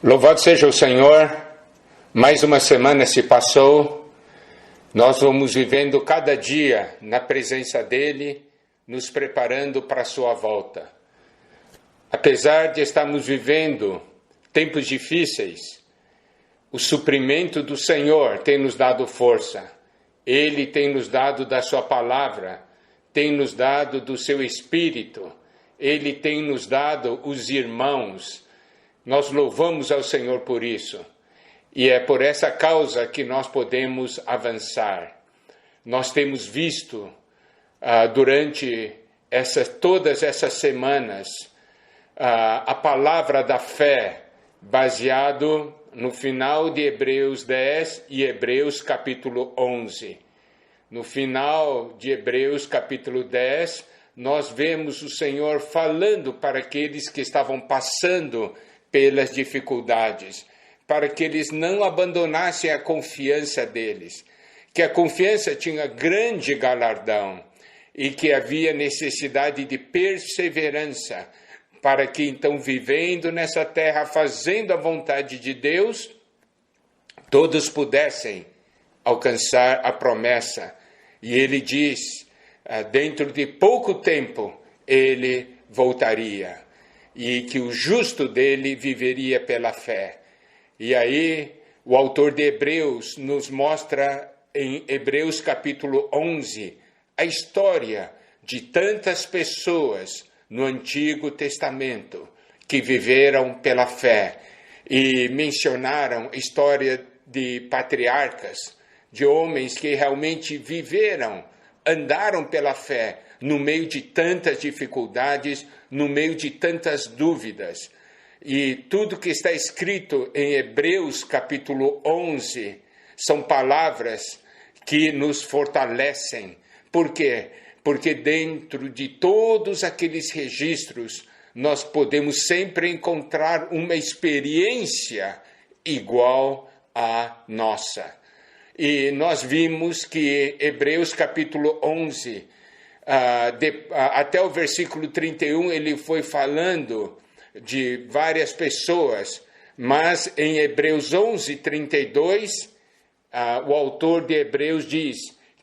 Louvado seja o Senhor, mais uma semana se passou, nós vamos vivendo cada dia na presença dEle, nos preparando para a sua volta. Apesar de estarmos vivendo tempos difíceis, o suprimento do Senhor tem nos dado força, Ele tem nos dado da sua palavra, tem nos dado do seu Espírito, Ele tem nos dado os irmãos. Nós louvamos ao Senhor por isso. E é por essa causa que nós podemos avançar. Nós temos visto durante todas essas semanas a palavra da fé baseado no final de Hebreus 10 e Hebreus capítulo 11. No final de Hebreus capítulo 10, nós vemos o Senhor falando para aqueles que estavam passando pelas dificuldades, para que eles não abandonassem a confiança deles, que a confiança tinha grande galardão e que havia necessidade de perseverança, para que então, vivendo nessa terra, fazendo a vontade de Deus, todos pudessem alcançar a promessa. E ele diz, dentro de pouco tempo, ele voltaria. E que o justo dele viveria pela fé. E aí, o autor de Hebreus nos mostra em Hebreus capítulo 11, a história de tantas pessoas no Antigo Testamento que viveram pela fé e mencionaram a história de patriarcas, de homens que realmente viveram, andaram pela fé, no meio de tantas dificuldades, no meio de tantas dúvidas. E tudo que está escrito em Hebreus capítulo 11 são palavras que nos fortalecem. Por quê? Porque dentro de todos aqueles registros, nós podemos sempre encontrar uma experiência igual à nossa. E nós vimos que Hebreus capítulo 11, até o versículo 31, ele foi falando de várias pessoas, mas em Hebreus 11, 32, o autor de Hebreus diz: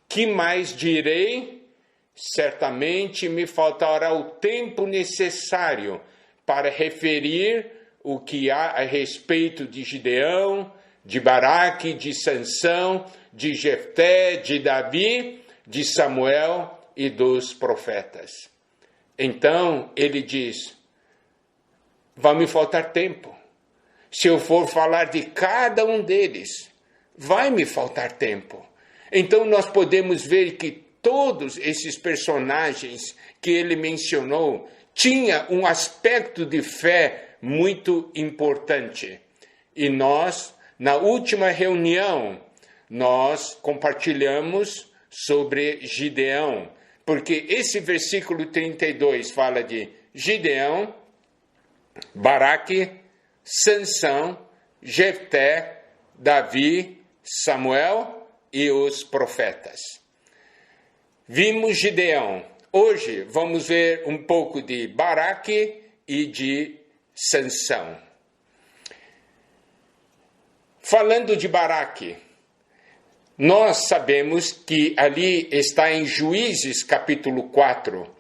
que mais direi? Certamente me faltará o tempo necessário para referir o que há a respeito de Gideão, de Baraque, de Sansão, de Jefté, de Davi, de Samuel e dos profetas. Então ele diz: vai me faltar tempo. Se eu for falar de cada um deles, vai me faltar tempo. Então nós podemos ver que todos esses personagens que ele mencionou tinham um aspecto de fé muito importante. E nós, na última reunião, nós compartilhamos sobre Gideão, porque esse versículo 32 fala de Gideão, Baraque, Sansão, Jefté, Davi, Samuel e os profetas. Vimos Gideão. Hoje vamos ver um pouco de Baraque e de Sansão. Falando de Baraque, nós sabemos que ali está em Juízes capítulo 4.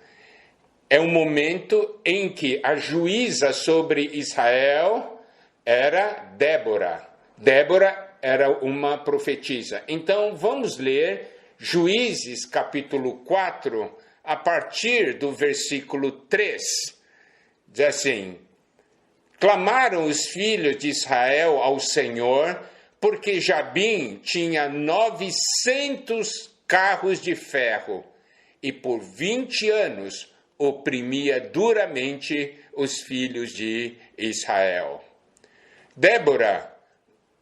É um momento em que a juíza sobre Israel era Débora. Débora era uma profetisa. Então vamos ler Juízes capítulo 4, a partir do versículo 3. Diz assim: clamaram os filhos de Israel ao Senhor, porque Jabim tinha 900 carros de ferro, e por 20 anos oprimia duramente os filhos de Israel. Débora,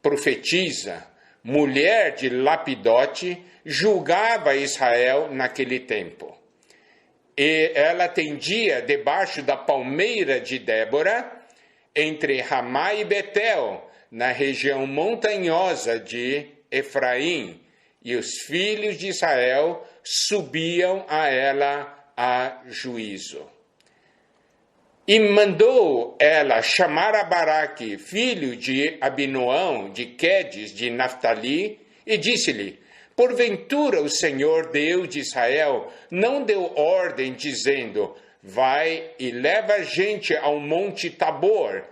profetisa, mulher de Lapidote, julgava Israel naquele tempo. E ela atendia debaixo da palmeira de Débora, entre Ramá e Betel, na região montanhosa de Efraim, e os filhos de Israel subiam a ela a juízo. E mandou ela chamar a Baraque, filho de Abinoão, de Quedes, de Naftali, e disse-lhe: porventura o Senhor Deus de Israel não deu ordem dizendo: vai e leva gente ao monte Tabor,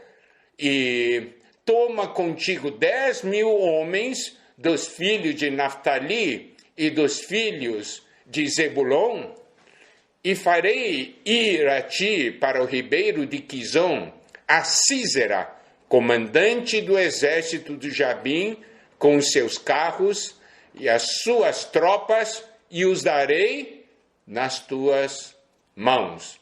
e toma contigo 10.000 homens dos filhos de Naftali e dos filhos de Zebulon? E farei ir a ti para o ribeiro de Quizon, a Sísera, comandante do exército de Jabim, com os seus carros e as suas tropas, e os darei nas tuas mãos.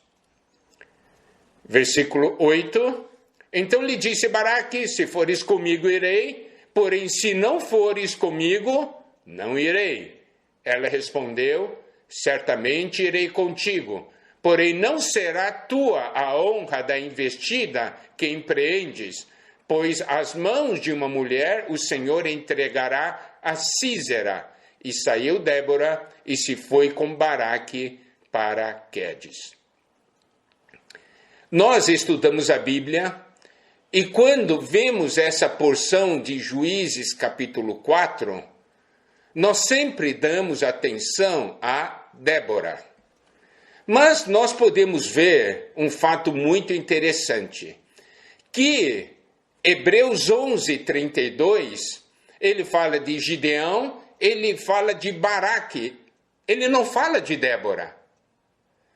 Versículo 8. Então lhe disse Baraque: se fores comigo, irei, porém se não fores comigo, não irei. Ela respondeu: certamente irei contigo, porém não será tua a honra da investida que empreendes, pois às mãos de uma mulher o Senhor entregará a Sísera. E saiu Débora e se foi com Baraque para Quedes. Nós estudamos a Bíblia e quando vemos essa porção de Juízes capítulo 4, nós sempre damos atenção a Débora. Mas nós podemos ver um fato muito interessante, que Hebreus 11:32, ele fala de Gideão, ele fala de Baraque, ele não fala de Débora.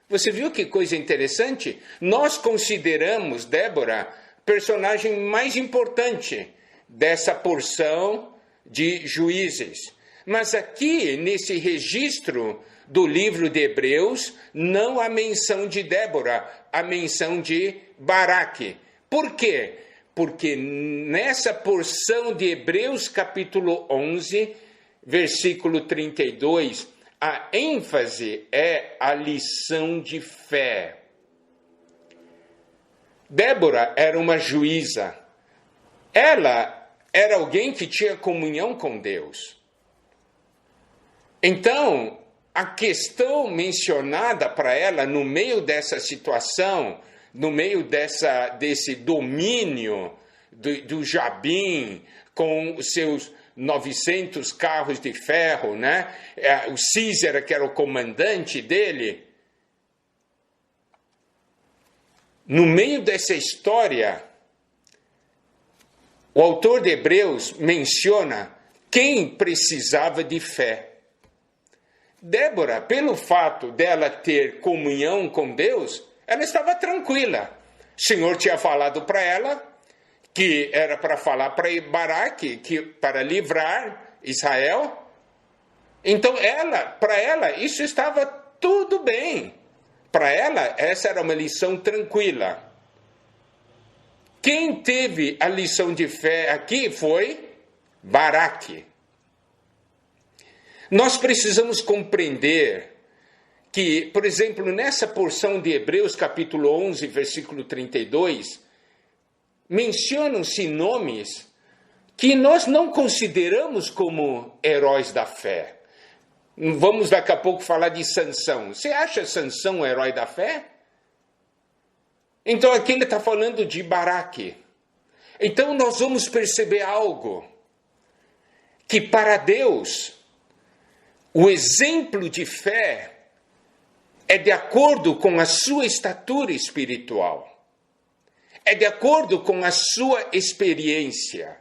Você viu que coisa interessante? Nós consideramos Débora personagem mais importante dessa porção de Juízes. Mas aqui, nesse registro do livro de Hebreus, não há menção de Débora, há menção de Baraque. Por quê? Porque nessa porção de Hebreus capítulo 11, versículo 32, a ênfase é a lição de fé. Débora era uma juíza. Ela era alguém que tinha comunhão com Deus. Então, a questão mencionada para ela no meio dessa situação, no meio desse domínio do Jabim, com os seus 900 carros de ferro, né? O Sísera, que era o comandante dele. No meio dessa história, o autor de Hebreus menciona quem precisava de fé. Débora, pelo fato dela ter comunhão com Deus, ela estava tranquila. O Senhor tinha falado para ela que era para falar para Baraque, que para livrar Israel. Então, para ela, isso estava tudo bem. Para ela, essa era uma lição tranquila. Quem teve a lição de fé aqui foi Baraque. Nós precisamos compreender que, por exemplo, nessa porção de Hebreus, capítulo 11, versículo 32, mencionam-se nomes que nós não consideramos como heróis da fé. Vamos daqui a pouco falar de Sansão. Você acha Sansão um herói da fé? Então aqui ele está falando de Baraque. Então nós vamos perceber algo, que para Deus o exemplo de fé é de acordo com a sua estatura espiritual. É de acordo com a sua experiência.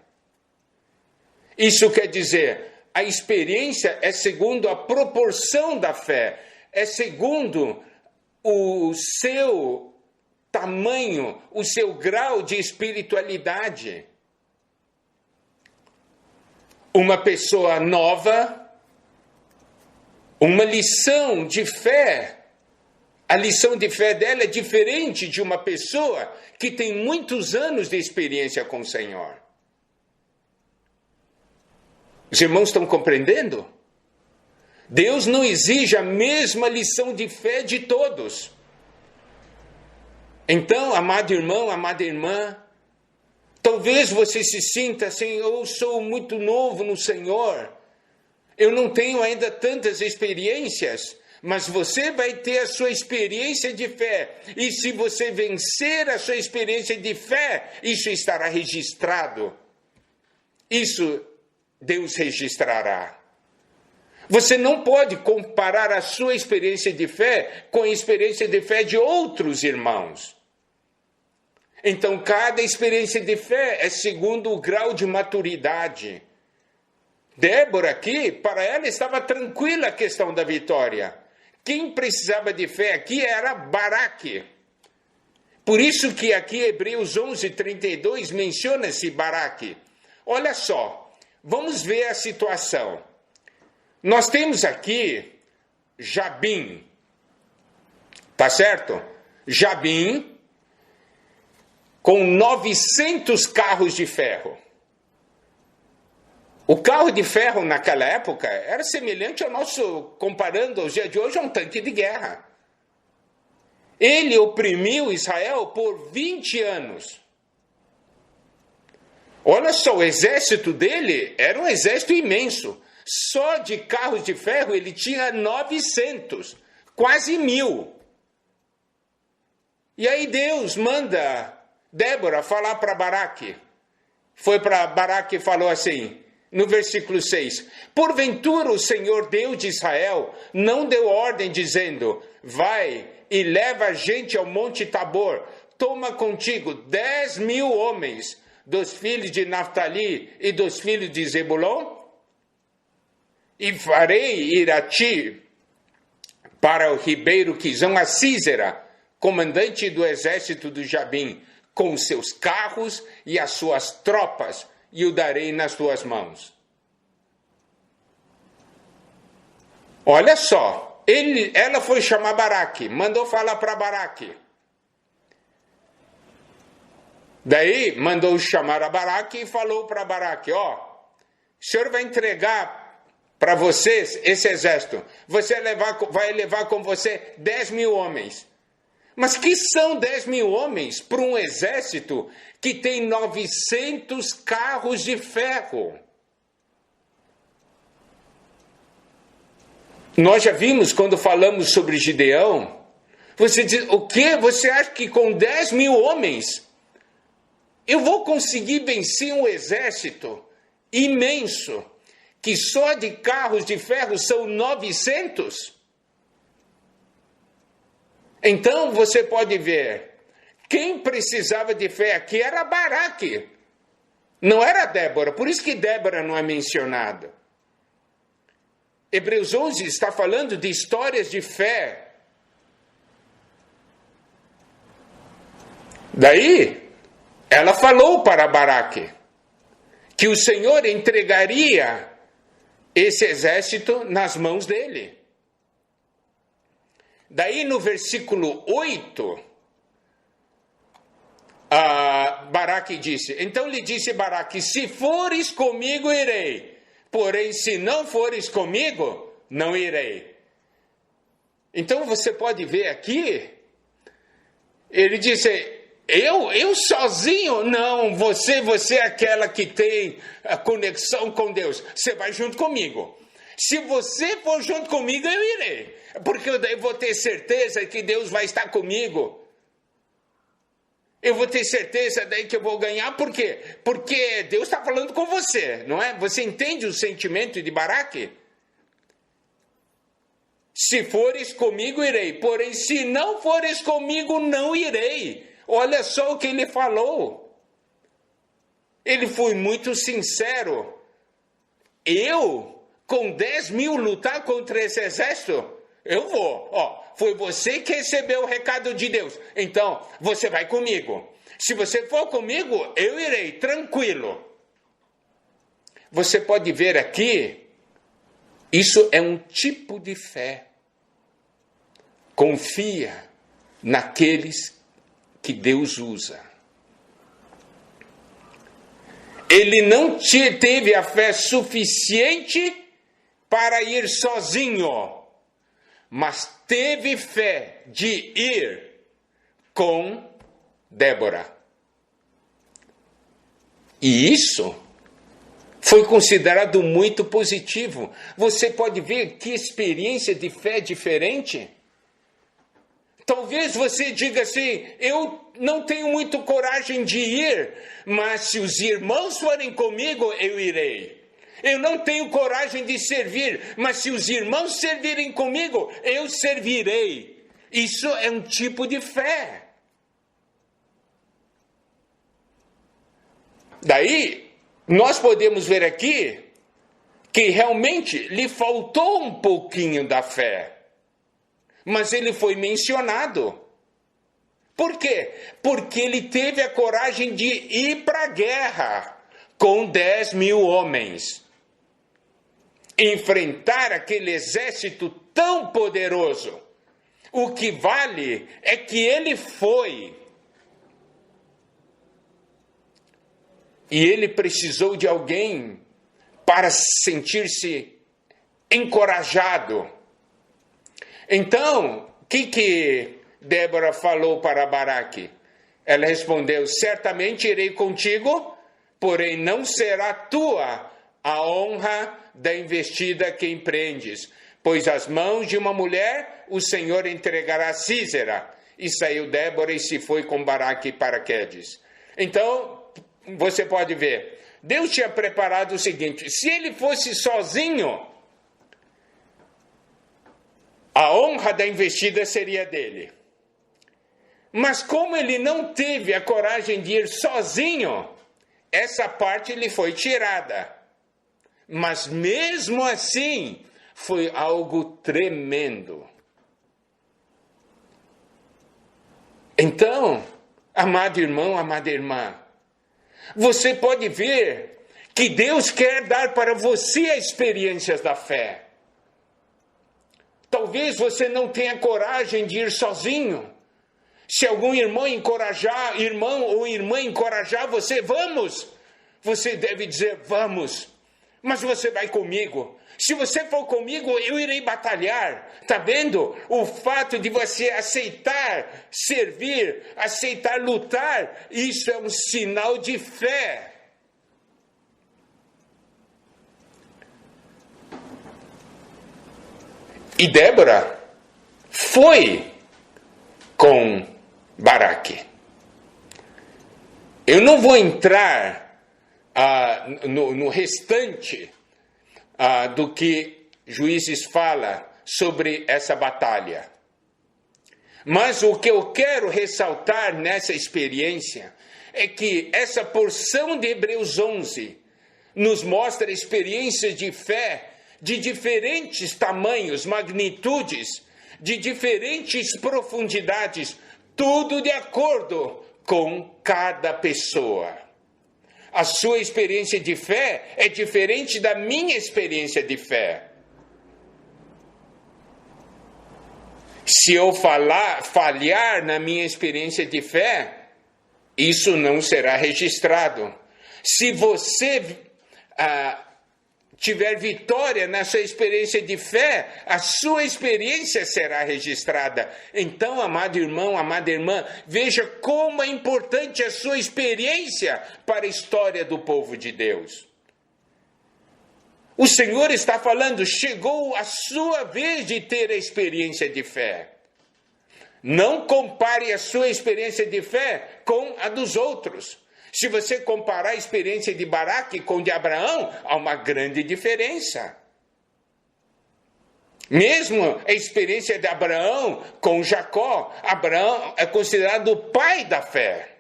Isso quer dizer, a experiência é segundo a proporção da fé, é segundo o seu tamanho, o seu grau de espiritualidade. Uma pessoa nova, uma lição de fé, a lição de fé dela é diferente de uma pessoa que tem muitos anos de experiência com o Senhor. Os irmãos estão compreendendo? Deus não exige a mesma lição de fé de todos. Então, amado irmão, amada irmã, talvez você se sinta assim: eu sou muito novo no Senhor, eu não tenho ainda tantas experiências, mas você vai ter a sua experiência de fé. E se você vencer a sua experiência de fé, isso estará registrado. Isso Deus registrará. Você não pode comparar a sua experiência de fé com a experiência de fé de outros irmãos. Então, cada experiência de fé é segundo o grau de maturidade. Débora aqui, para ela estava tranquila a questão da vitória. Quem precisava de fé aqui era Baraque. Por isso que aqui Hebreus 11:32 menciona-se Baraque. Olha só, vamos ver a situação. Nós temos aqui Jabim, tá certo? Jabim com 900 carros de ferro. O carro de ferro naquela época era semelhante ao nosso, comparando aos dias de hoje, a um tanque de guerra. Ele oprimiu Israel por 20 anos. Olha só, o exército dele era um exército imenso. Só de carros de ferro ele tinha 900, quase 1000. E aí Deus manda Débora falar para Baraque. Foi para Baraque e falou assim, no versículo 6, porventura o Senhor Deus de Israel não deu ordem dizendo, vai e leva a gente ao monte Tabor, toma contigo 10.000 homens dos filhos de Naftali e dos filhos de Zebulon? E farei ir a ti para o ribeiro Quizão a Sísera, comandante do exército do Jabim, com seus carros e as suas tropas, e o darei nas tuas mãos. Olha só, ela foi chamar Baraque, mandou falar para Baraque. Daí mandou chamar a Baraque e falou para Baraque, ó, o senhor vai entregar para vocês esse exército, você vai levar com você 10.000 homens. Mas que são 10.000 homens para um exército que tem 900 carros de ferro? Nós já vimos quando falamos sobre Gideão, você diz, o quê? Você acha que com 10.000 homens eu vou conseguir vencer um exército imenso, que só de carros de ferro são 900? Então você pode ver, quem precisava de fé aqui era Baraque, não era Débora, por isso que Débora não é mencionada. Hebreus 11 está falando de histórias de fé. Daí, ela falou para Baraque que o Senhor entregaria esse exército nas mãos dele. Daí no versículo 8, Baraque disse, então lhe disse Baraque, se fores comigo irei, porém se não fores comigo, não irei. Então você pode ver aqui, ele disse, eu sozinho? Não, você é aquela que tem a conexão com Deus, você vai junto comigo. Se você for junto comigo, eu irei. Porque eu vou ter certeza que Deus vai estar comigo. Eu vou ter certeza daí que eu vou ganhar. Por quê? Porque Deus está falando com você, não é? Você entende o sentimento de Baraque? Se fores comigo, irei. Porém, se não fores comigo, não irei. Olha só o que ele falou. Ele foi muito sincero. Eu, com 10.000 lutar contra esse exército, eu vou. Ó, foi você que recebeu o recado de Deus. Então, você vai comigo. Se você for comigo, eu irei, tranquilo. Você pode ver aqui, isso é um tipo de fé. Confia naqueles que Deus usa. Ele não teve a fé suficiente para ir sozinho, mas teve fé de ir com Débora. E isso foi considerado muito positivo. Você pode ver que experiência de fé diferente. Talvez você diga assim, eu não tenho muito coragem de ir, mas se os irmãos forem comigo, eu irei. Eu não tenho coragem de servir, mas se os irmãos servirem comigo, eu servirei. Isso é um tipo de fé. Daí, nós podemos ver aqui que realmente lhe faltou um pouquinho da fé. Mas ele foi mencionado. Por quê? Porque ele teve a coragem de ir para a guerra com 10.000 homens. Enfrentar aquele exército tão poderoso. O que vale é que ele foi. E ele precisou de alguém para sentir-se encorajado. Então, o que Débora falou para Baraque? Ela respondeu, certamente irei contigo, porém não será tua a honra da investida que empreendes, pois as mãos de uma mulher o Senhor entregará a Sísera. E saiu Débora e se foi com Baraque para Quedes. Então, você pode ver, Deus tinha preparado o seguinte, se ele fosse sozinho, a honra da investida seria dele. Mas como ele não teve a coragem de ir sozinho, essa parte lhe foi tirada. Mas mesmo assim, foi algo tremendo. Então, amado irmão, amada irmã, você pode ver que Deus quer dar para você as experiências da fé. Talvez você não tenha coragem de ir sozinho. Se algum irmão ou irmã encorajar você, vamos. Você deve dizer, vamos. Mas você vai comigo. Se você for comigo, eu irei batalhar. Está vendo? O fato de você aceitar servir, aceitar lutar, isso é um sinal de fé. E Débora foi com Baraque. Eu não vou entrar no restante do que Juízes fala sobre essa batalha. Mas o que eu quero ressaltar nessa experiência é que essa porção de Hebreus 11 nos mostra experiências de fé de diferentes tamanhos, magnitudes, de diferentes profundidades, tudo de acordo com cada pessoa. A sua experiência de fé é diferente da minha experiência de fé. Se eu falhar na minha experiência de fé, isso não será registrado. Se você tiver vitória na sua experiência de fé, a sua experiência será registrada. Então, amado irmão, amada irmã, veja como é importante a sua experiência para a história do povo de Deus. O Senhor está falando, chegou a sua vez de ter a experiência de fé. Não compare a sua experiência de fé com a dos outros. Se você comparar a experiência de Baraque com a de Abraão, há uma grande diferença. Mesmo a experiência de Abraão com Jacó, Abraão é considerado o pai da fé.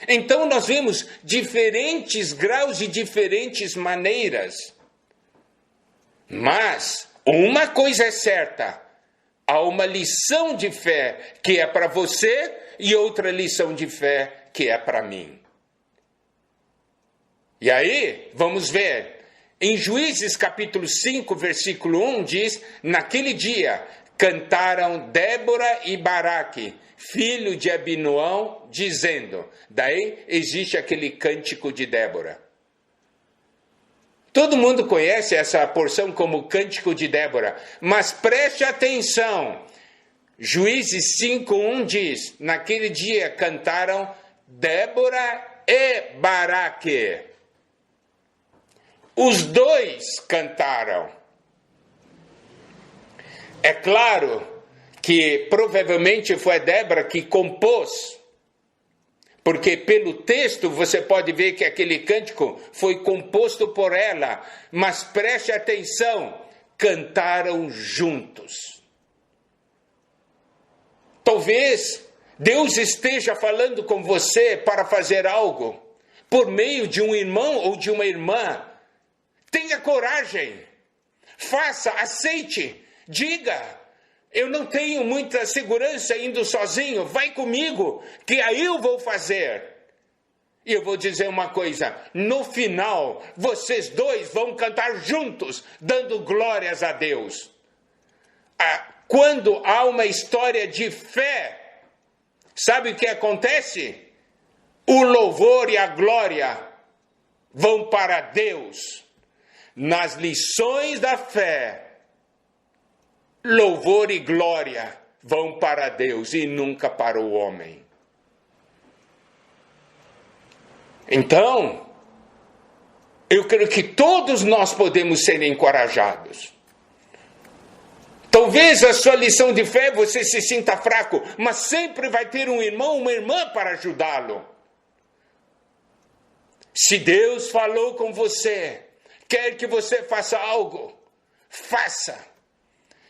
Então nós vemos diferentes graus e diferentes maneiras. Mas uma coisa é certa, há uma lição de fé que é para você e outra lição de fé que é para mim. E aí, vamos ver. Em Juízes capítulo 5, versículo 1, diz, naquele dia cantaram Débora e Baraque, filho de Abinoão, dizendo. Daí existe aquele cântico de Débora. Todo mundo conhece essa porção como cântico de Débora, mas preste atenção. Juízes 5:1 diz, naquele dia cantaram Débora e Baraque. Os dois cantaram. É claro que provavelmente foi a Débora que compôs, porque pelo texto você pode ver que aquele cântico foi composto por ela, mas preste atenção, cantaram juntos. Talvez Deus esteja falando com você para fazer algo, por meio de um irmão ou de uma irmã. Tenha coragem, faça, aceite, diga: eu não tenho muita segurança indo sozinho, vai comigo, que aí eu vou fazer. E eu vou dizer uma coisa, no final, vocês dois vão cantar juntos, dando glórias a Deus. Quando há uma história de fé, sabe o que acontece? O louvor e a glória vão para Deus. Nas lições da fé, louvor e glória vão para Deus e nunca para o homem. Então, eu creio que todos nós podemos ser encorajados. Talvez a sua lição de fé você se sinta fraco, mas sempre vai ter um irmão, uma irmã para ajudá-lo. Se Deus falou com você, quer que você faça algo, faça.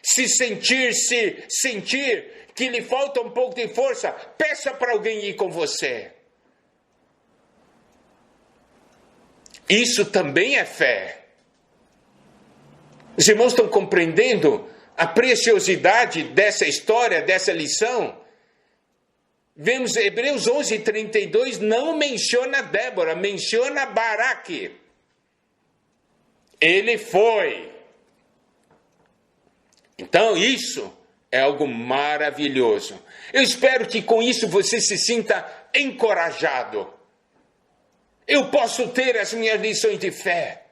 Se sentir que lhe falta um pouco de força, peça para alguém ir com você. Isso também é fé. Os irmãos estão compreendendo a preciosidade dessa história, dessa lição? Vemos Hebreus 11:32, não menciona Débora, menciona Baraque. Ele foi. Então isso é algo maravilhoso. Eu espero que com isso você se sinta encorajado. Eu posso ter as minhas lições de fé.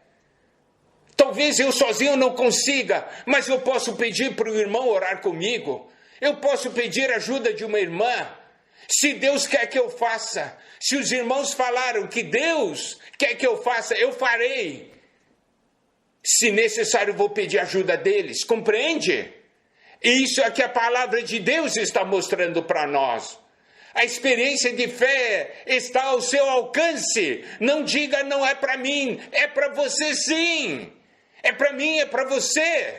Talvez eu sozinho não consiga, mas eu posso pedir para o irmão orar comigo. Eu posso pedir ajuda de uma irmã. Se Deus quer que eu faça, se os irmãos falaram que Deus quer que eu faça, eu farei. Se necessário, vou pedir ajuda deles. Compreende? E isso é que a palavra de Deus está mostrando para nós. A experiência de fé está ao seu alcance. Não diga, não é para mim, é para você sim. É para mim, é para você.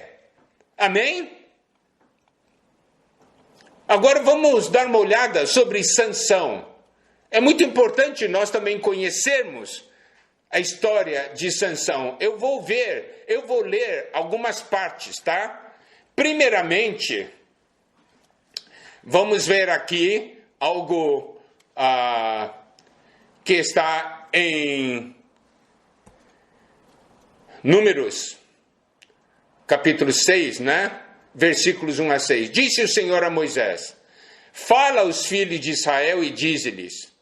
Amém? Agora vamos dar uma olhada sobre Sansão. É muito importante nós também conhecermos a história de Sansão. Eu vou ler algumas partes, tá? Primeiramente, vamos ver aqui algo que está em Números, capítulo 6, né? Versículos 1 a 6. Disse o Senhor a Moisés: fala aos filhos de Israel e dize-lhes: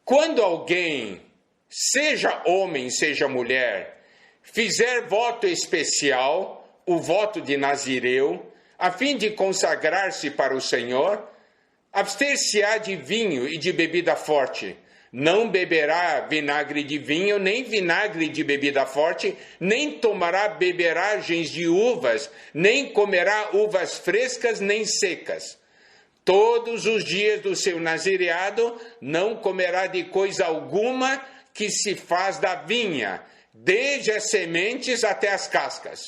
quando alguém, seja homem, seja mulher, fizer voto especial, o voto de Nazireu, a fim de consagrar-se para o Senhor, abster-se-á de vinho e de bebida forte. Não beberá vinagre de vinho, nem vinagre de bebida forte, nem tomará beberagens de uvas, nem comerá uvas frescas nem secas. Todos os dias do seu nazireado não comerá de coisa alguma que se faz da vinha, desde as sementes até as cascas.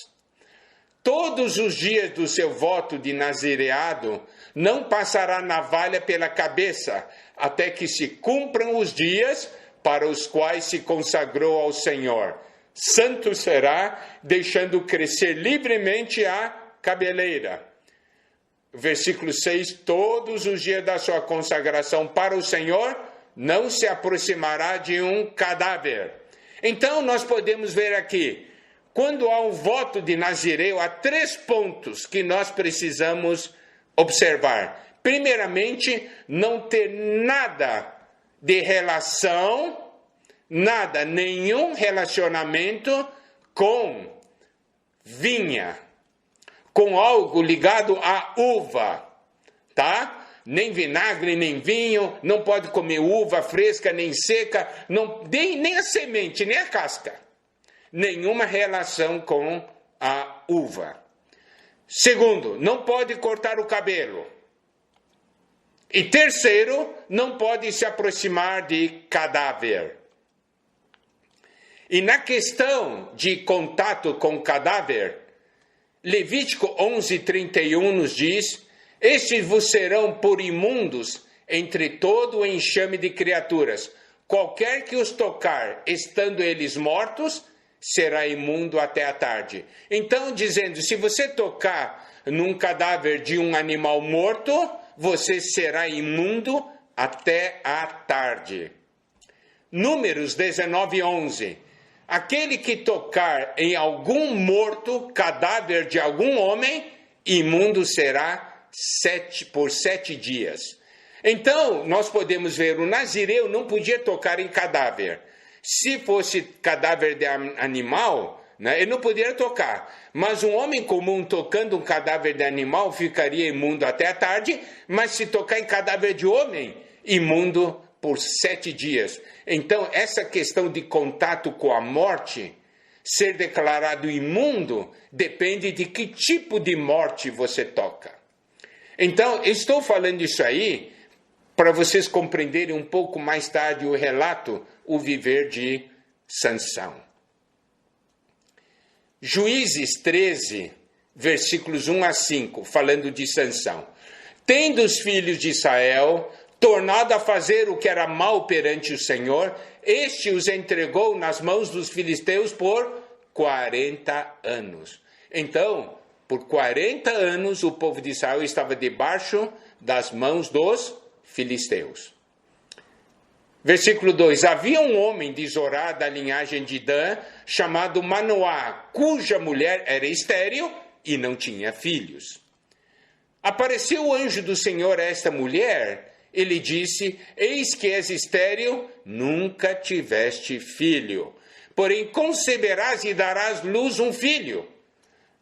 Todos os dias do seu voto de nazireado não passará navalha pela cabeça, até que se cumpram os dias para os quais se consagrou ao Senhor. Santo será, deixando crescer livremente a cabeleira. Versículo 6, todos os dias da sua consagração para o Senhor, não se aproximará de um cadáver. Então nós podemos ver aqui, quando há um voto de Nazireu, há 3 pontos que nós precisamos observar. Primeiramente, não ter nada de relação, nenhum relacionamento com vinha, com algo ligado à uva, tá? nem vinagre, nem vinho, não pode comer uva fresca, nem seca, nem a semente, nem a casca. Nenhuma relação com a uva. Segundo, não pode cortar o cabelo. E terceiro, não pode se aproximar de cadáver. E na questão de contato com cadáver, Levítico 11:31 nos diz: estes vos serão por imundos entre todo o enxame de criaturas. Qualquer que os tocar, estando eles mortos, será imundo até a tarde. Então, dizendo, se você tocar num cadáver de um animal morto, você será imundo até a tarde. Números 19:11. Aquele que tocar em algum morto, cadáver de algum homem, imundo será por 7 dias. Então, nós podemos ver, o nazireu não podia tocar em cadáver. Se fosse cadáver de animal, né, ele não poderia tocar. Mas um homem comum tocando um cadáver de animal ficaria imundo até a tarde, mas se tocar em cadáver de homem, imundo por 7 dias. Então, essa questão de contato com a morte, ser declarado imundo, depende de que tipo de morte você toca. Então, estou falando isso aí para vocês compreenderem um pouco mais tarde o relato, o viver de Sansão. Juízes 13, versículos 1 a 5, falando de Sansão. Tendo os filhos de Israel tornado a fazer o que era mal perante o Senhor, este os entregou nas mãos dos filisteus por 40 anos. Então, por 40 anos, o povo de Israel estava debaixo das mãos dos filisteus. Versículo 2. Havia um homem de Zorá, da linhagem de Dan, chamado Manoá, cuja mulher era estéril e não tinha filhos. Apareceu o anjo do Senhor a esta mulher. Ele disse: eis que és estéril, nunca tiveste filho. Porém conceberás e darás luz um filho.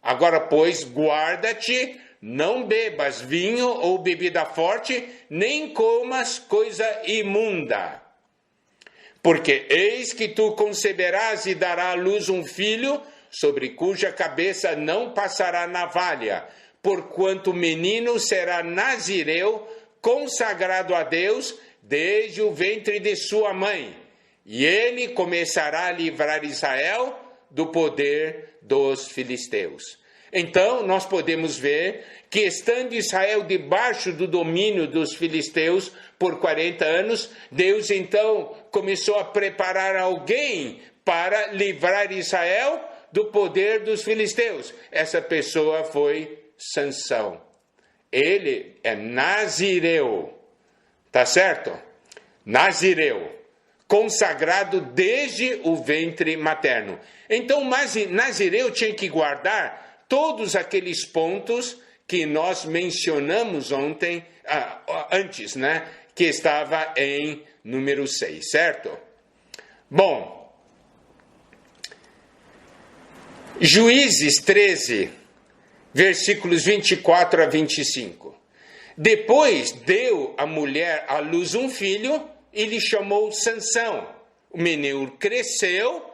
Agora, pois, guarda-te, não bebas vinho ou bebida forte, nem comas coisa imunda. Porque eis que tu conceberás e darás à luz um filho, sobre cuja cabeça não passará navalha, porquanto o menino será nazireu, consagrado a Deus, desde o ventre de sua mãe. E ele começará a livrar Israel do poder dos filisteus. Então, nós podemos ver que, estando Israel debaixo do domínio dos filisteus por 40 anos, Deus então começou a preparar alguém para livrar Israel do poder dos filisteus. Essa pessoa foi Sansão. Ele é nazireu, tá certo? Nazireu, consagrado desde o ventre materno. Então, nazireu tinha que guardar todos aqueles pontos que nós mencionamos antes, né? Que estava em número 6, certo? Bom, Juízes 13, versículos 24 a 25. Depois deu a mulher à luz um filho e lhe chamou Sansão. O menino cresceu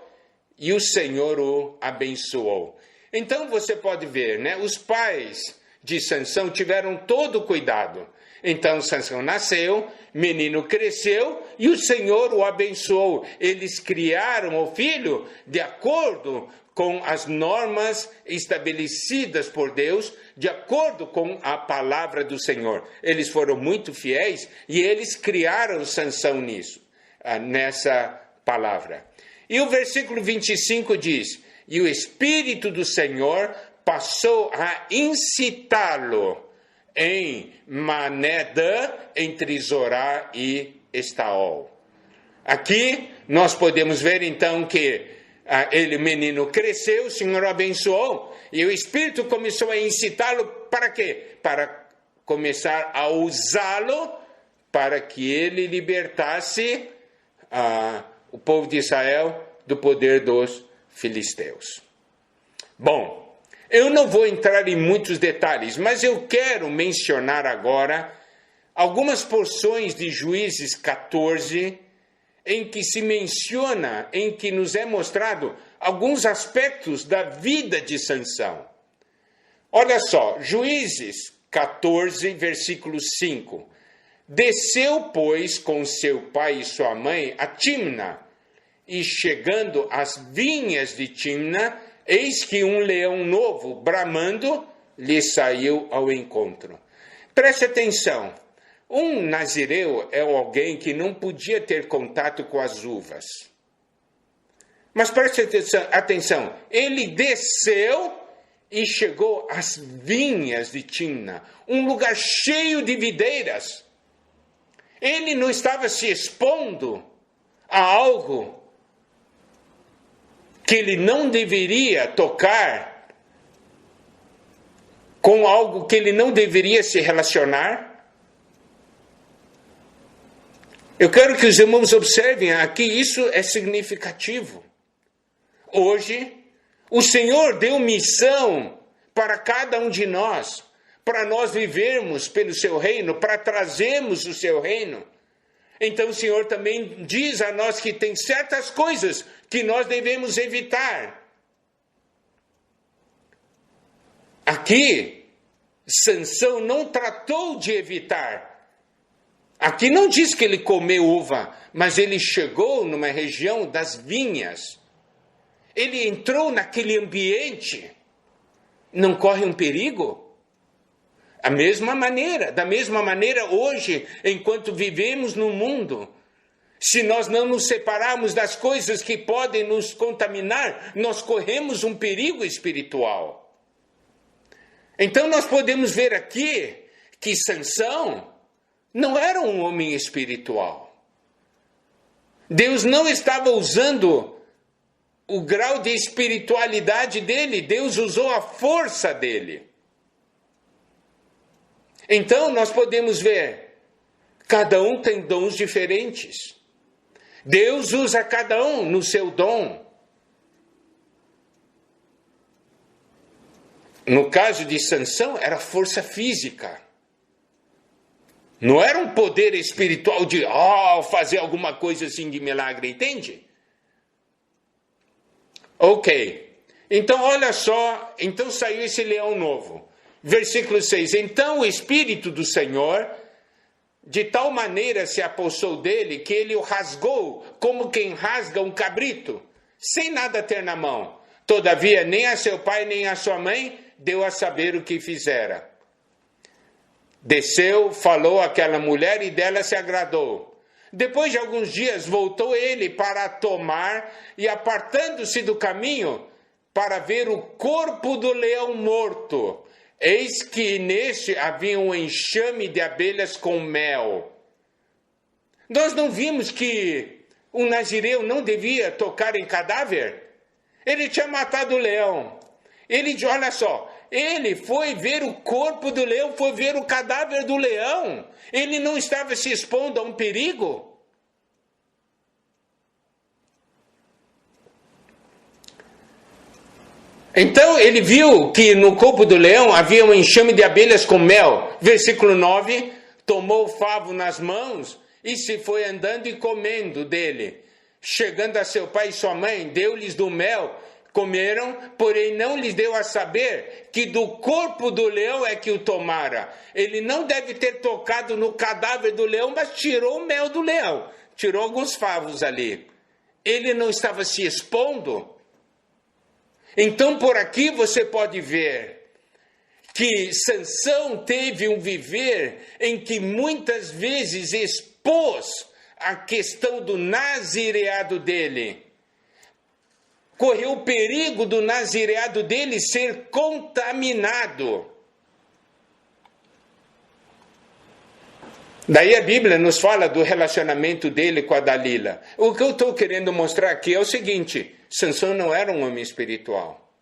e o Senhor o abençoou. Então você pode ver, né? Os pais de Sansão tiveram todo o cuidado. Então Sansão nasceu, menino cresceu e o Senhor o abençoou. Eles criaram o filho de acordo com as normas estabelecidas por Deus, de acordo com a palavra do Senhor. Eles foram muito fiéis e eles criaram Sansão nessa palavra. E o versículo 25 diz: e o Espírito do Senhor passou a incitá-lo em Manedã, entre Zorá e Estaol. Aqui nós podemos ver então que o menino cresceu, o Senhor o abençoou, e o Espírito começou a incitá-lo para quê? Para começar a usá-lo para que ele libertasse o povo de Israel do poder dos filisteus. Bom, eu não vou entrar em muitos detalhes, mas eu quero mencionar agora algumas porções de Juízes 14, em que se menciona, em que nos é mostrado alguns aspectos da vida de Sansão. Olha só, Juízes 14, versículo 5. Desceu, pois, com seu pai e sua mãe a Timna, e chegando às vinhas de Timna, eis que um leão novo, bramando, lhe saiu ao encontro. Preste atenção, um nazireu é alguém que não podia ter contato com as uvas. Mas preste atenção, ele desceu e chegou às vinhas de Timna, um lugar cheio de videiras. Ele não estava se expondo a algo que ele não deveria tocar, com algo que ele não deveria se relacionar. Eu quero que os irmãos observem aqui, isso é significativo. Hoje, o Senhor deu missão para cada um de nós, para nós vivermos pelo seu reino, para trazermos o seu reino. Então o Senhor também diz a nós que tem certas coisas que nós devemos evitar. Aqui, Sansão não tratou de evitar. Aqui não diz que ele comeu uva, mas ele chegou numa região das vinhas. Ele entrou naquele ambiente. Não corre um perigo? Da mesma maneira hoje, enquanto vivemos no mundo, se nós não nos separarmos das coisas que podem nos contaminar, nós corremos um perigo espiritual. Então nós podemos ver aqui que Sansão não era um homem espiritual. Deus não estava usando o grau de espiritualidade dele, Deus usou a força dele. Então nós podemos ver, cada um tem dons diferentes. Deus usa cada um no seu dom. No caso de Sansão, era força física. Não era um poder espiritual de fazer alguma coisa assim de milagre, entende? Ok. Então olha só, então saiu esse leão novo. Versículo 6. Então o Espírito do Senhor de tal maneira se apossou dele que ele o rasgou como quem rasga um cabrito, sem nada ter na mão. Todavia nem a seu pai nem a sua mãe deu a saber o que fizera. Desceu, falou àquela mulher e dela se agradou. Depois de alguns dias voltou ele para tomar e apartando-se do caminho para ver o corpo do leão morto. Eis que neste havia um enxame de abelhas com mel. Nós não vimos que um nazireu não devia tocar em cadáver? Ele tinha matado o leão. Olha só, ele foi ver o corpo do leão, foi ver o cadáver do leão. Ele não estava se expondo a um perigo? Então ele viu que no corpo do leão havia um enxame de abelhas com mel. Versículo 9, tomou o favo nas mãos e se foi andando e comendo dele. Chegando a seu pai e sua mãe, deu-lhes do mel, comeram, porém não lhes deu a saber que do corpo do leão é que o tomara. Ele não deve ter tocado no cadáver do leão, mas tirou o mel do leão, tirou alguns favos ali. Ele não estava se expondo. Então por aqui você pode ver que Sansão teve um viver em que muitas vezes expôs a questão do nazireado dele. Correu o perigo do nazireado dele ser contaminado. Daí a Bíblia nos fala do relacionamento dele com a Dalila. O que eu estou querendo mostrar aqui é o seguinte: Sansão não era um homem espiritual.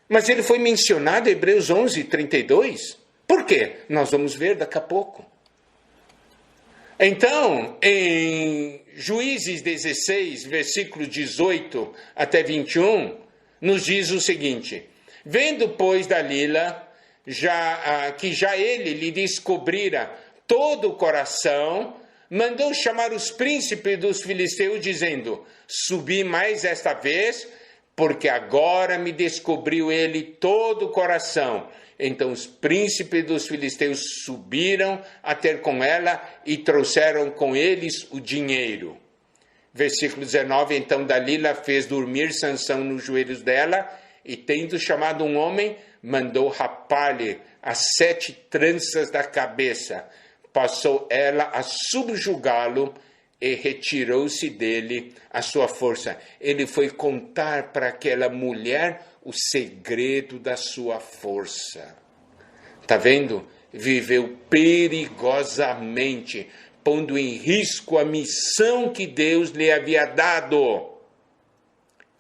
Mas ele foi mencionado em Hebreus 11, 32. Por quê? Nós vamos ver daqui a pouco. Então, em Juízes 16, versículo 18 até 21, nos diz o seguinte: vendo, pois, Dalila que já ele lhe descobrira todo o coração, mandou chamar os príncipes dos filisteus, dizendo: subi mais esta vez, porque agora me descobriu ele todo o coração. Então os príncipes dos filisteus subiram a ter com ela e trouxeram com eles o dinheiro. Versículo 19, então Dalila fez dormir Sansão nos joelhos dela, e tendo chamado um homem, mandou rapar-lhe as 7 tranças da cabeça. Passou ela a subjugá-lo e retirou-se dele a sua força. Ele foi contar para aquela mulher o segredo da sua força. Está vendo? Viveu perigosamente, pondo em risco a missão que Deus lhe havia dado.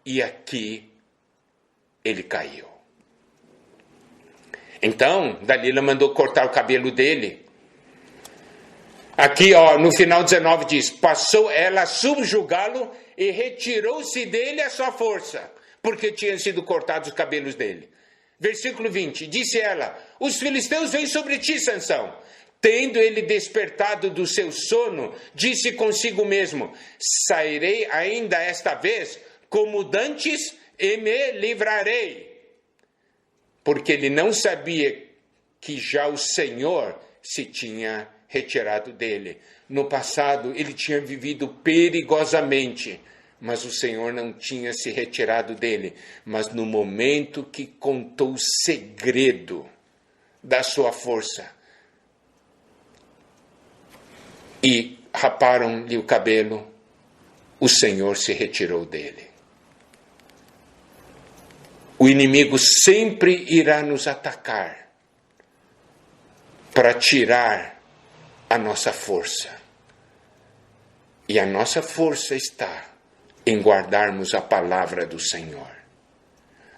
E aqui ele caiu. Então, Dalila mandou cortar o cabelo dele. Aqui, no final 19 diz: passou ela a subjugá-lo e retirou-se dele a sua força, porque tinham sido cortados os cabelos dele. Versículo 20, disse ela: os filisteus vêm sobre ti, Sansão. Tendo ele despertado do seu sono, disse consigo mesmo: sairei ainda esta vez como dantes e me livrarei. Porque ele não sabia que já o Senhor se tinha retirado dele. No passado, ele tinha vivido perigosamente, mas o Senhor não tinha se retirado dele. Mas no momento que contou o segredo da sua força, e raparam-lhe o cabelo, o Senhor se retirou dele. O inimigo sempre irá nos atacar para tirar a nossa força. E a nossa força está em guardarmos a palavra do Senhor,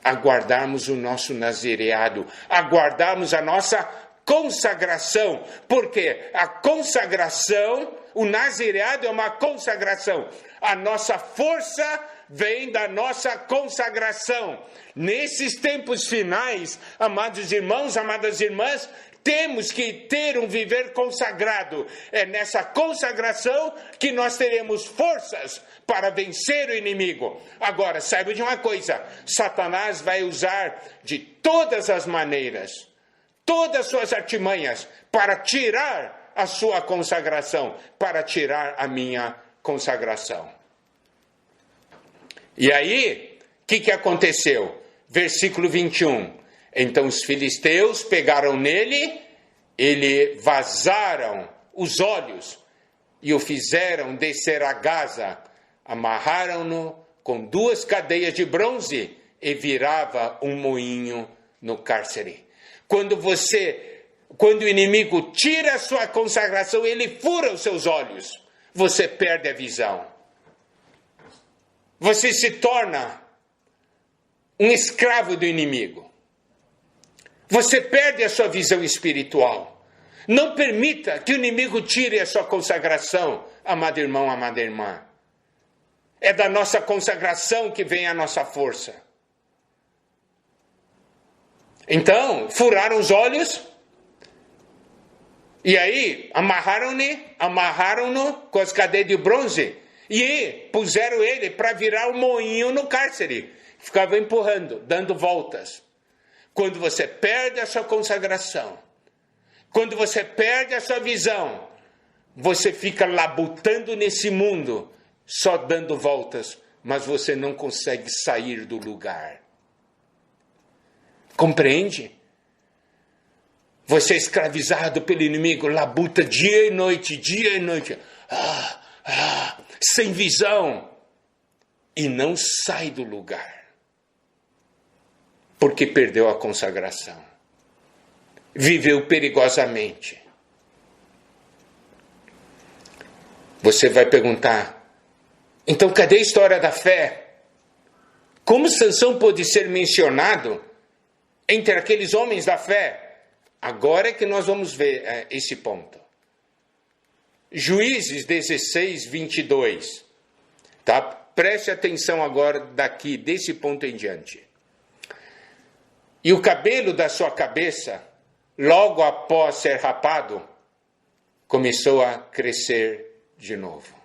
aguardarmos o nosso nazireado, aguardarmos a nossa consagração, porque a consagração, o nazireado é uma consagração. A nossa força vem da nossa consagração. Nesses tempos finais, amados irmãos, amadas irmãs, temos que ter um viver consagrado. É nessa consagração que nós teremos forças para vencer o inimigo. Agora, saiba de uma coisa: Satanás vai usar de todas as maneiras, todas as suas artimanhas, para tirar a sua consagração, para tirar a minha consagração. E aí, o que aconteceu? Versículo 21. Então os filisteus pegaram nele, vazaram os olhos e o fizeram descer a Gaza, amarraram-no com 2 cadeias de bronze e virava um moinho no cárcere. Quando o inimigo tira a sua consagração, ele fura os seus olhos, você perde a visão. Você se torna um escravo do inimigo. Você perde a sua visão espiritual. Não permita que o inimigo tire a sua consagração, amado irmão, amada irmã. É da nossa consagração que vem a nossa força. Então, furaram os olhos, e aí amarraram-no com as cadeias de bronze, e puseram ele para virar um moinho no cárcere. Ficava empurrando, dando voltas. Quando você perde a sua consagração, quando você perde a sua visão, você fica labutando nesse mundo, só dando voltas, mas você não consegue sair do lugar. Compreende? Você é escravizado pelo inimigo, labuta dia e noite, sem visão, e não sai do lugar. Porque perdeu a consagração. Viveu perigosamente. Você vai perguntar: então cadê a história da fé? Como Sansão pôde ser mencionado entre aqueles homens da fé? Agora é que nós vamos ver esse ponto. Juízes 16, 22. Tá? Preste atenção agora daqui, desse ponto em diante. E o cabelo da sua cabeça logo após ser rapado, começou a crescer de novo.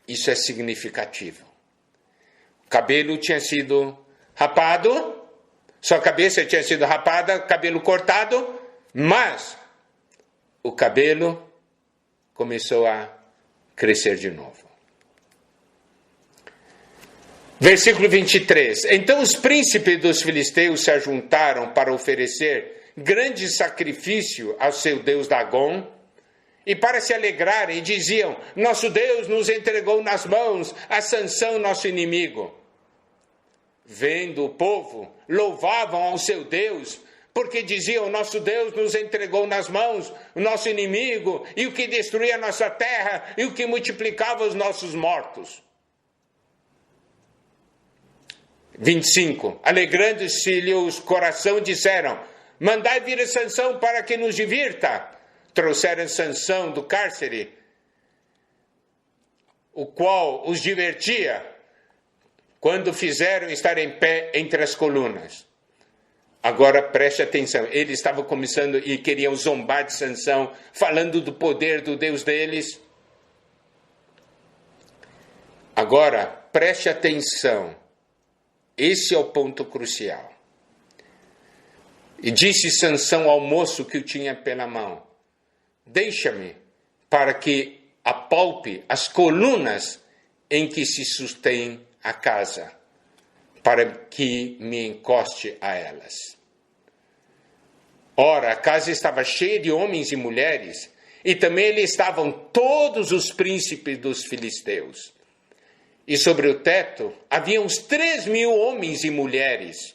Isso é significativo. O cabelo tinha sido rapado, sua cabeça tinha sido rapada, cabelo cortado, mas o cabelo começou a crescer de novo. Versículo 23. Então os príncipes dos filisteus se ajuntaram para oferecer grande sacrifício ao seu deus Dagom, e para se alegrarem, diziam: nosso Deus nos entregou nas mãos a Sansão, nosso inimigo. Vendo o povo, louvavam ao seu Deus, porque diziam: nosso Deus nos entregou nas mãos o nosso inimigo, e o que destruía a nossa terra, e o que multiplicava os nossos mortos. 25. Alegrando-se-lhe o coração, disseram: mandai vir a Sansão para que nos divirta. Trouxeram Sansão do cárcere, o qual os divertia, quando fizeram estar em pé entre as colunas. Agora preste atenção, eles estavam começando e queriam zombar de Sansão, falando do poder do Deus deles. Agora preste atenção, esse é o ponto crucial. E disse Sansão ao moço que o tinha pela mão: deixa-me para que apalpe as colunas em que se sustém a casa, para que me encoste a elas. Ora, a casa estava cheia de homens e mulheres, e também ali estavam todos os príncipes dos filisteus. E sobre o teto havia uns 3.000 homens e mulheres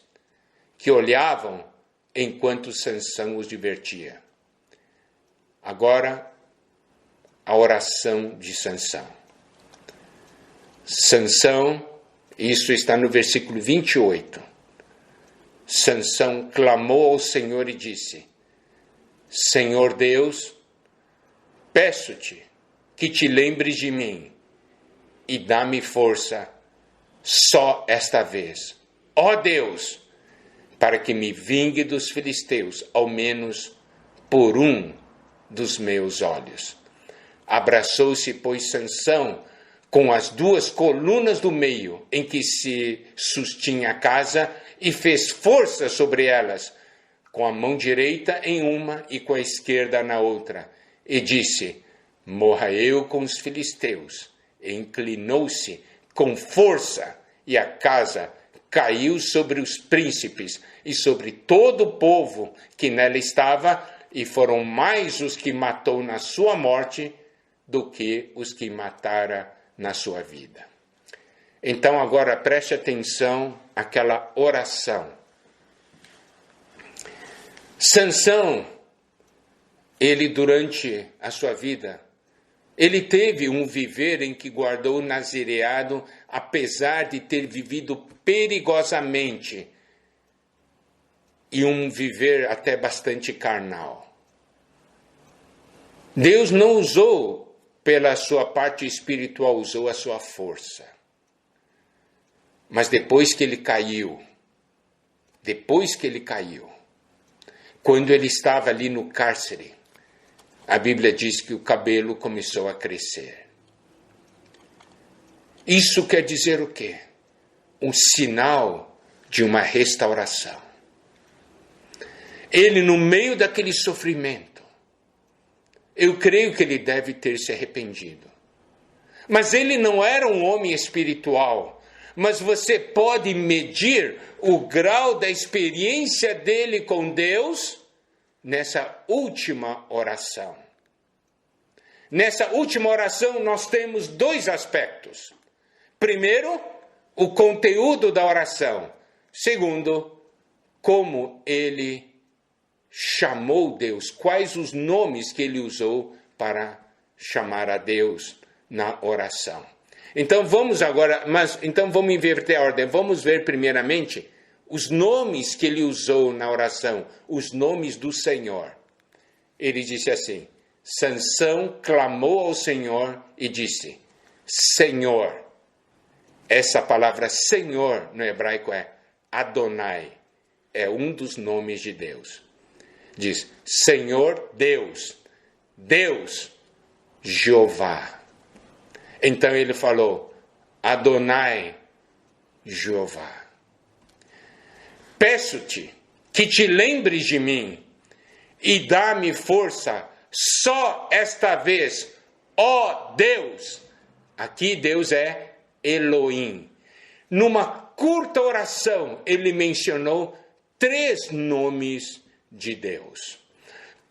que olhavam enquanto Sansão os divertia. Agora, a oração de Sansão. Sansão, isso está no versículo 28. Sansão clamou ao Senhor e disse: Senhor Deus, peço-te que te lembres de mim e dá-me força só esta vez. Ó Deus, para que me vingue dos filisteus, ao menos por um dos meus olhos. Abraçou-se, pois, Sansão com as duas colunas do meio em que se sustinha a casa e fez força sobre elas, com a mão direita em uma e com a esquerda na outra, e disse: morra eu com os filisteus. E inclinou-se com força, e a casa caiu sobre os príncipes e sobre todo o povo que nela estava, e foram mais os que matou na sua morte do que os que matara na sua vida. Então agora preste atenção àquela oração. Sansão, ele durante a sua vida, ele teve um viver em que guardou o nazireado, apesar de ter vivido perigosamente, e um viver até bastante carnal. Deus não usou pela sua parte espiritual, usou a sua força. Mas depois que ele caiu, quando ele estava ali no cárcere, a Bíblia diz que o cabelo começou a crescer. Isso quer dizer o quê? Um sinal de uma restauração. Ele, no meio daquele sofrimento, eu creio que ele deve ter se arrependido. Mas ele não era um homem espiritual. Mas você pode medir o grau da experiência dele com Deus nessa última oração. Nessa última oração nós temos dois aspectos. Primeiro, o conteúdo da oração. Segundo, como ele chamou Deus, quais os nomes que ele usou para chamar a Deus na oração. Então vamos inverter a ordem. Vamos ver primeiramente os nomes que ele usou na oração, os nomes do Senhor. Ele disse assim: Sansão clamou ao Senhor e disse: Senhor. Essa palavra Senhor no hebraico é Adonai, é um dos nomes de Deus. Diz, Senhor Deus, Deus, Jeová. Então ele falou, Adonai, Jeová. Peço-te que te lembres de mim e dá-me força só esta vez, ó Deus. Aqui Deus é Elohim. Numa curta oração, ele mencionou 3 nomes de Deus.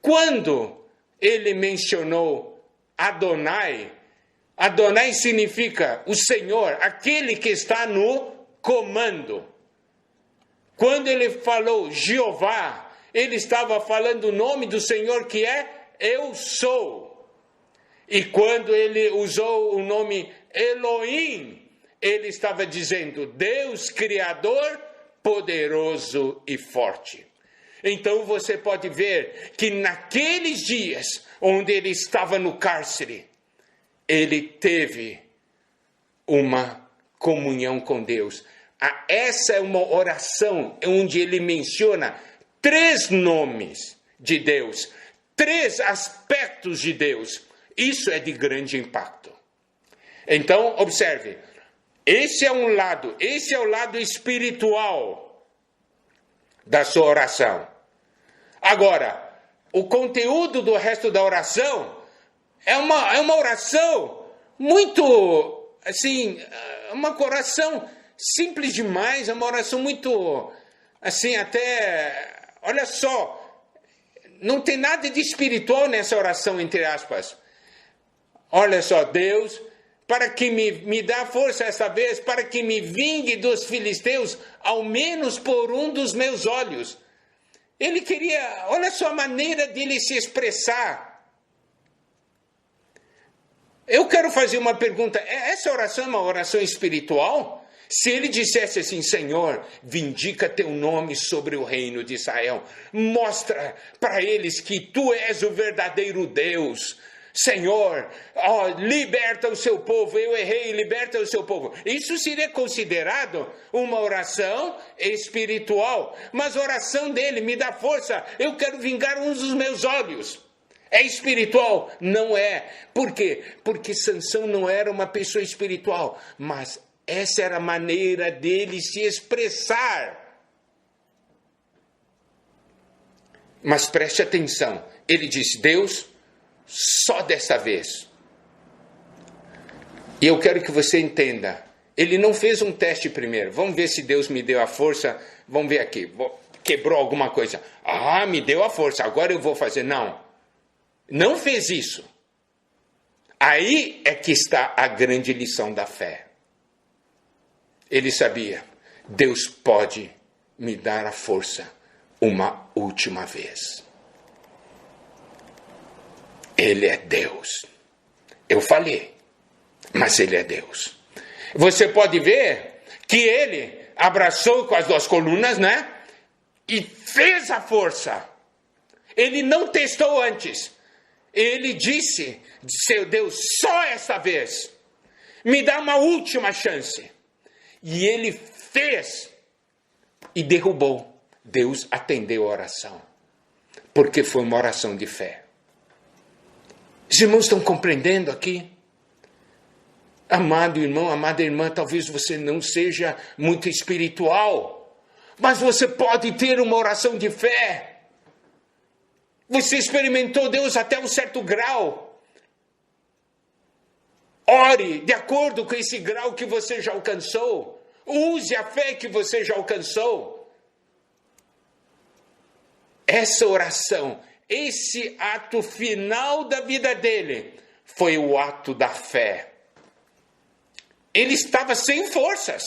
Quando ele mencionou Adonai, Adonai significa o Senhor, aquele que está no comando. Quando ele falou Jeová, ele estava falando o nome do Senhor que é Eu Sou. E quando ele usou o nome Elohim, ele estava dizendo Deus Criador, poderoso e forte. Então você pode ver que naqueles dias onde ele estava no cárcere, ele teve uma comunhão com Deus. Essa é uma oração onde ele menciona 3 nomes de Deus, 3 aspectos de Deus. Isso é de grande impacto. Então, observe, esse é o lado espiritual da sua oração. Agora, o conteúdo do resto da oração é uma oração muito, assim, uma oração simples demais, é uma oração muito, assim, até, olha só, não tem nada de espiritual nessa oração, entre aspas. Olha só, Deus, para que me dá força essa vez, para que me vingue dos filisteus, ao menos por um dos meus olhos. Ele queria, olha só a maneira dele se expressar. Eu quero fazer uma pergunta, essa oração é uma oração espiritual? Se ele dissesse assim, Senhor, vindica teu nome sobre o reino de Israel, mostra para eles que tu és o verdadeiro Deus, Senhor, liberta o seu povo, eu errei, liberta o seu povo. Isso seria considerado uma oração espiritual, mas a oração dele me dá força, eu quero vingar um dos meus olhos. É espiritual? Não é. Por quê? Porque Sansão não era uma pessoa espiritual, mas essa era a maneira dele se expressar. Mas preste atenção, ele disse, Deus, só dessa vez. E eu quero que você entenda, ele não fez um teste primeiro, vamos ver se Deus me deu a força, vamos ver aqui, quebrou alguma coisa, me deu a força, agora eu vou fazer, não fez isso. Aí é que está a grande lição da fé. Ele sabia, Deus pode me dar a força uma última vez. Ele é Deus. Eu falei, mas ele é Deus. Você pode ver que ele abraçou com as 2 colunas, né? E fez a força. Ele não testou antes. Ele disse, seu Deus, só essa vez. Me dá uma última chance. E ele fez e derrubou. Deus atendeu a oração. Porque foi uma oração de fé. Os irmãos estão compreendendo aqui? Amado irmão, amada irmã, talvez você não seja muito espiritual, mas você pode ter uma oração de fé. Você experimentou Deus até um certo grau. Ore de acordo com esse grau que você já alcançou. Use a fé que você já alcançou. Essa oração, esse ato final da vida dele, foi o ato da fé. Ele estava sem forças.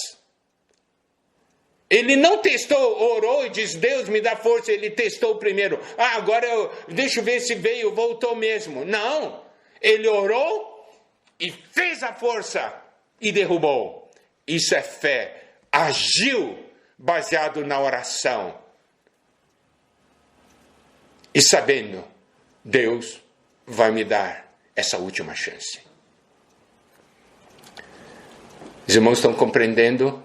Ele não testou, orou e disse, Deus me dá força. Ele testou primeiro. Agora deixa eu ver se veio, voltou mesmo. Não. Ele orou e fez a força e derrubou. Isso é fé. Agiu baseado na oração. E sabendo, Deus vai me dar essa última chance. Os irmãos estão compreendendo?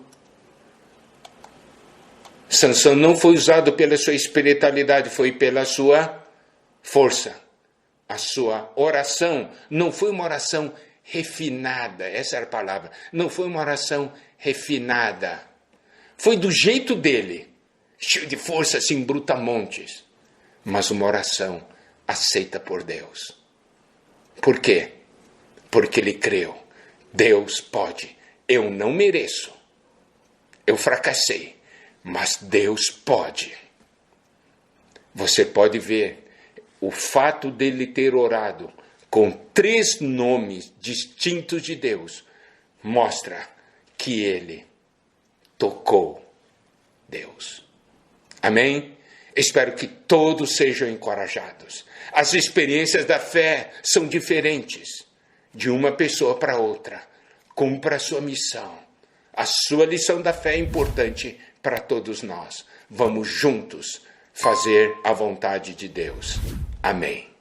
Sansão não foi usado pela sua espiritualidade, foi pela sua força. A sua oração não foi uma oração refinada, essa era a palavra. Não foi uma oração refinada. Foi do jeito dele, cheio de força, assim, brutamontes. Mas uma oração aceita por Deus. Por quê? Porque ele creu. Deus pode. Eu não mereço. Eu fracassei. Mas Deus pode. Você pode ver o fato dele ter orado com 3 nomes distintos de Deus. Mostra que ele tocou Deus. Amém? Espero que todos sejam encorajados. As experiências da fé são diferentes de uma pessoa para outra. Cumpra a sua missão. A sua lição da fé é importante para todos nós. Vamos juntos fazer a vontade de Deus. Amém.